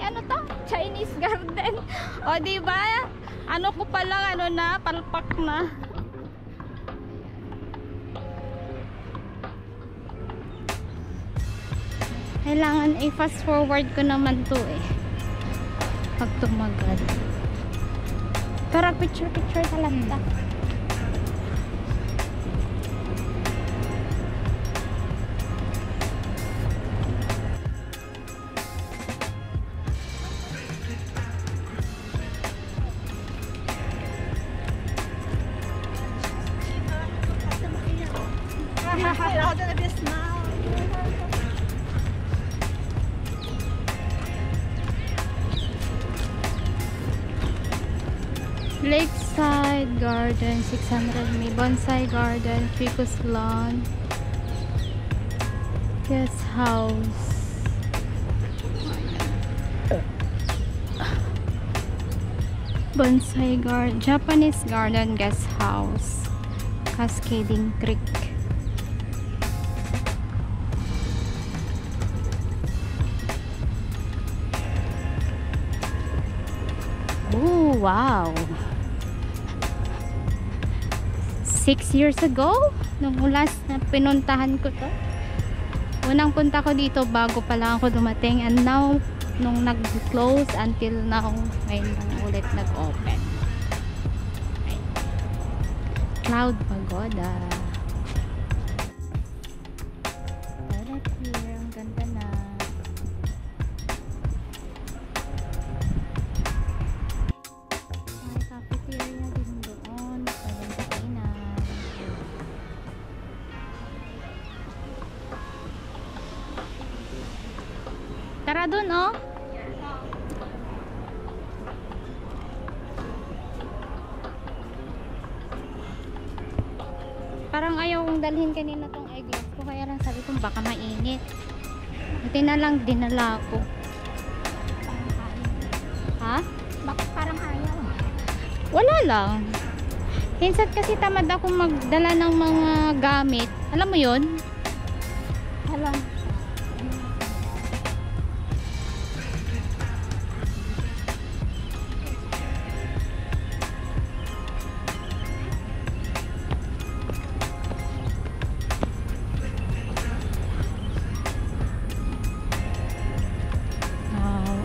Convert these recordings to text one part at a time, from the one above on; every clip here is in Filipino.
ano to? Chinese garden. O, diba? Ano ko palang, ano na, palpak na. Kailangan i-fast forward ko naman to eh. Pag tumagal. Pero picture talaga. Lakeside Garden 600 may bonsai garden, ficus lawn, guest house, bonsai garden, Japanese garden, guest house, cascading creek. Oh wow, 6 years ago nung last na pinuntahan ko to. Unang punta ko dito bago pa lang ako dumating, and now nung nag-close until now ngayon lang ulit nag-open. Cloud Pagoda. Right here, ang ganda na. May cafeteria din doon. Pwedeng kainan. Tara dun, oh. Parang ayaw kong dalhin kanina tong eggless ko, kaya lang sabi kong baka mainit. Buti na lang dinala ko. Ha? Bakit parang ayaw? Wala lang. Minsan kasi tamad ako magdala ng mga gamit. Alam mo yun? Alam.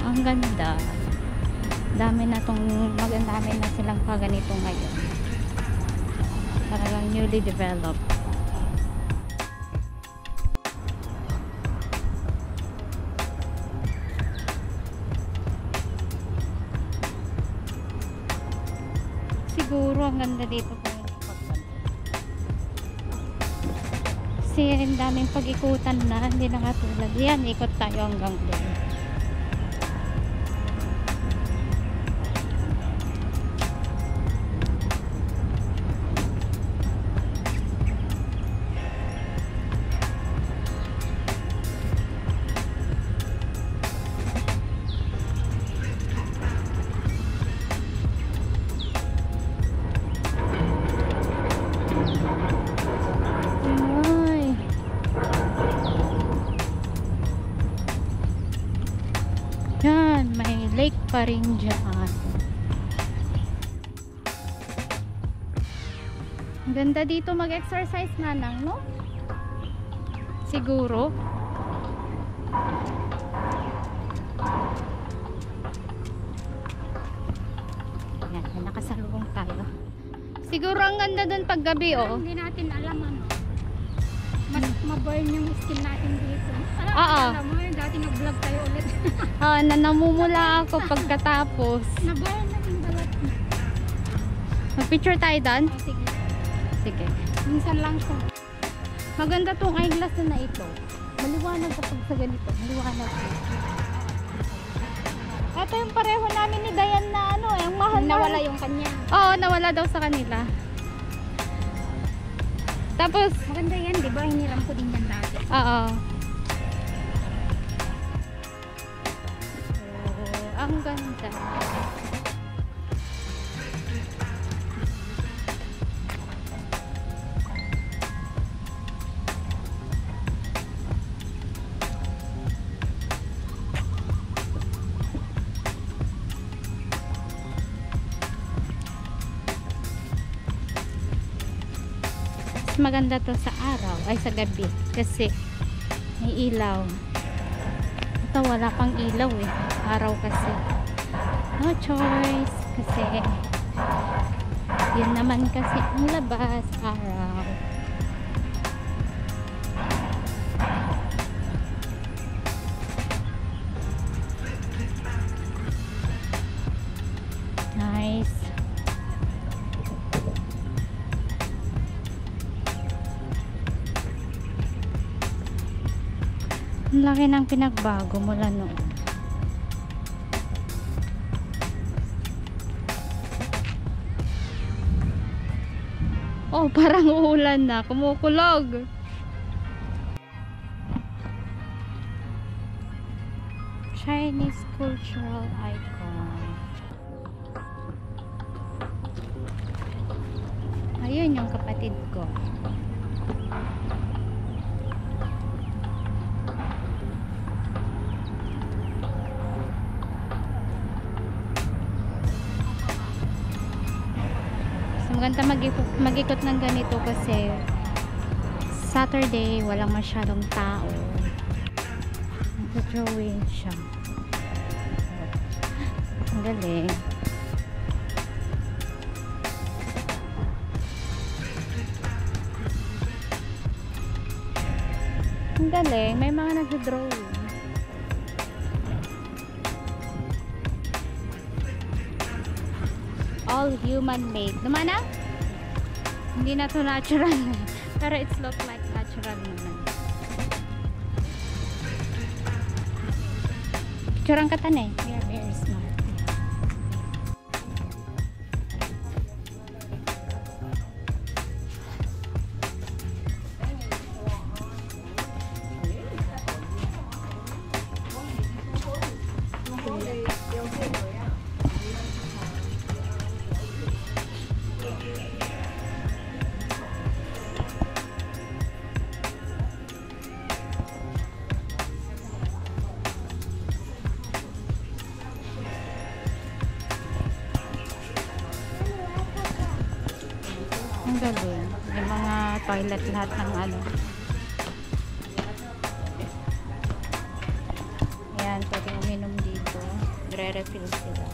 Ang ganda. Dami na silang kaganito ngayon. Parang newly developed. Siguro ang ganda dito kung kasi ang daming pag-ikutan na, hindi na katulad yan, ikot tayo hanggang doon. Yan, may lake pa rin dyan. Ang ganda dito mag-exercise na lang, no? Siguro. Yan, nakasalubong tayo. Siguro ang ganda dun pag gabi, oh. Hindi natin alam ano. Mas maburn yung skin natin dito. Alam mo yun, dati nag-vlog tayo ulit. Namumula ako pagkatapos. Naburn na yung balat. Mag-picture tayo doon? Oh, sige. Sige. Minsan lang siya. Maganda tong eyeglass na ito. Maliwanag kapag sa ganito. Maliwanag. Ito yung pareho namin ni Dayan na ano eh. Ang mahal Nawala yung kanya. Oo, nawala daw sa kanila. Tapos, maganda yan, di ba? Hiniram ko din yan dati. oo. Ang ganda. Mas maganda to sa araw ay sa gabi kasi may ilaw. Ito wala pang ilaw eh. Araw kasi. No choice kasi yun naman kasi ang labas araw. Nice. Ang laki ng pinagbago mula noon. Oh, parang uulan na. Kumukulog. Chinese cultural icon. Ayun yung kapatid ko. Maganda mag-ikot ng ganito kasi Saturday walang masyadong tao. Nag-drawing siya. Ang galing. Ang galing. May mga nag-drawing. All human made. Dumana? Hindi na to natural. Pero it's look like natural naman. Picturean ka tan eh. We are very smart. Ang galing. May mga toilet lahat ng ano. Ayan, pwedeng uminom dito. Re-refill sila.